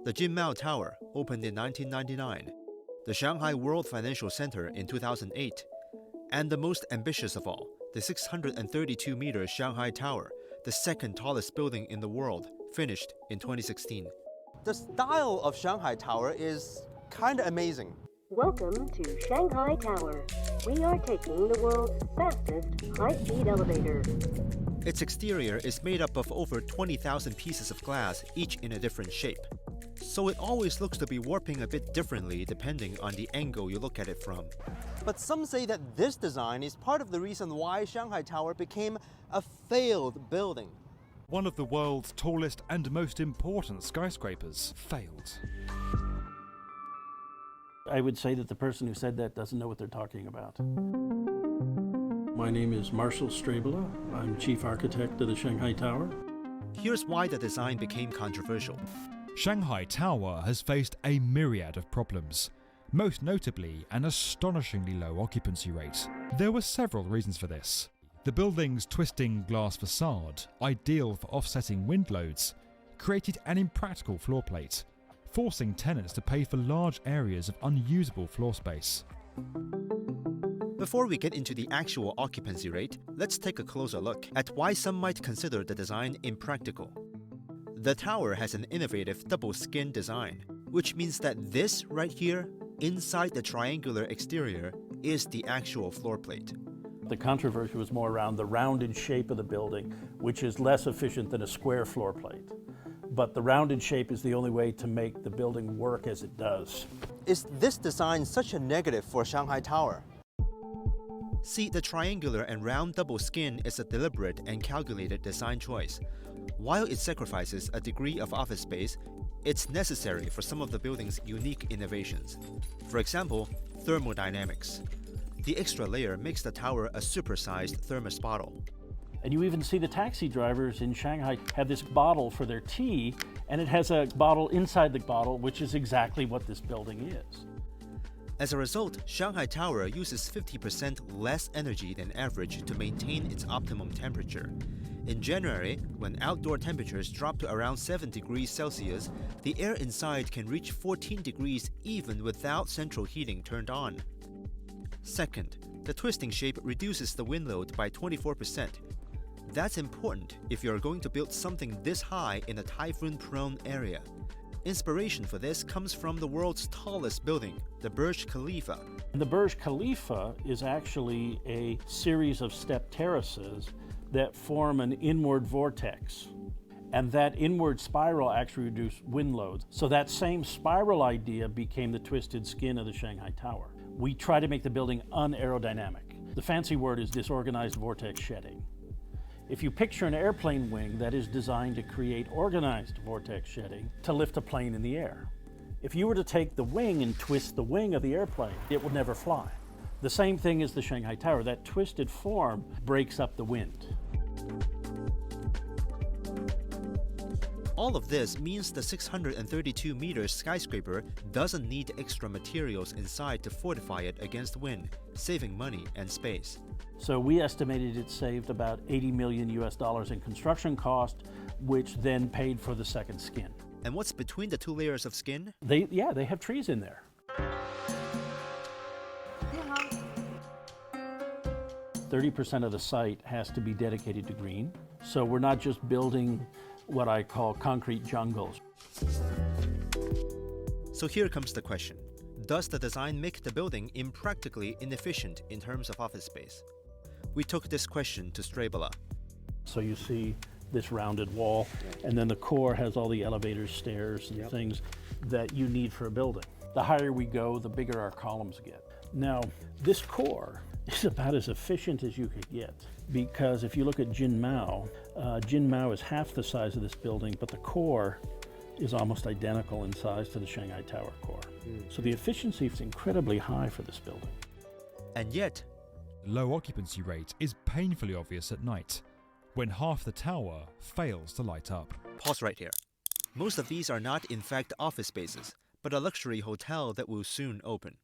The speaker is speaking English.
The Jinmao Tower opened in 1999, the Shanghai World Financial Center in 2008, and the most ambitious of all, the 632-meter Shanghai Tower, the second tallest building in the world, finished in 2016. The style of Shanghai Tower is kind of amazing. Welcome to Shanghai Tower. We are taking the world's fastest high-speed elevator. Its exterior is made up of over 20,000 pieces of glass, each in a different shape. So it always looks to be warping a bit differently depending on the angle you look at it from. But some say that this design is part of the reason why Shanghai Tower became a failed building. One of the world's tallest and most important skyscrapers failed. I would say that the person who said that doesn't know what they're talking about. My name is Marshall Strabela. I'm chief architect of the Shanghai Tower. Here's why the design became controversial. Shanghai Tower has faced a myriad of problems, most notably an astonishingly low occupancy rate. There were several reasons for this. The building's twisting glass facade, ideal for offsetting wind loads, created an impractical floor plate, forcing tenants to pay for large areas of unusable floor space. Before we get into the actual occupancy rate, let's take a closer look at why some might consider the design impractical. The tower has an innovative double-skin design, which means that this right here, inside the triangular exterior, is the actual floor plate. The controversy was more around the rounded shape of the building, which is less efficient than a square floor plate. But the rounded shape is the only way to make the building work as it does. Is this design such a negative for Shanghai Tower? See, the triangular and round double skin is a deliberate and calculated design choice. While it sacrifices a degree of office space, it's necessary for some of the building's unique innovations. For example, thermodynamics. The extra layer makes the tower a supersized thermos bottle. And you even see the taxi drivers in Shanghai have this bottle for their tea, and it has a bottle inside the bottle, which is exactly what this building is. As a result, Shanghai Tower uses 50% less energy than average to maintain its optimum temperature. In January, when outdoor temperatures drop to around 7 degrees Celsius, the air inside can reach 14 degrees even without central heating turned on. Second, the twisting shape reduces the wind load by 24%. That's important if you're going to build something this high in a typhoon-prone area. Inspiration for this comes from the world's tallest building, the Burj Khalifa. The Burj Khalifa is actually a series of step terraces that form an inward vortex. And that inward spiral actually reduces wind loads. So that same spiral idea became the twisted skin of the Shanghai Tower. We try to make the building unaerodynamic. The fancy word is disorganized vortex shedding. If you picture an airplane wing that is designed to create organized vortex shedding to lift a plane in the air. If you were to take the wing and twist the wing of the airplane, it would never fly. The same thing as the Shanghai Tower. That twisted form breaks up the wind. All of this means the 632-meter skyscraper doesn't need extra materials inside to fortify it against wind, saving money and space. So we estimated it saved about $80 million in construction cost, which then paid for the second skin. And what's between the two layers of skin? They have trees in there. 30% of the site has to be dedicated to green. So we're not just building what I call concrete jungles. So here comes the question. Does the design make the building impractically inefficient in terms of office space? We took this question to Strabela. So you see this rounded wall, and then the core has all the elevators, stairs, and things that you need for a building. The higher we go, the bigger our columns get. Now, this core is about as efficient as you could get, because if you look at Jinmao, Jinmao is half the size of this building, but the core is almost identical in size to the Shanghai Tower core. So the efficiency is incredibly high for this building. And yet, Low occupancy rate is painfully obvious at night, when half the tower fails to light up. pause right here. Most of these are not in fact office spaces, but a luxury hotel that will soon open.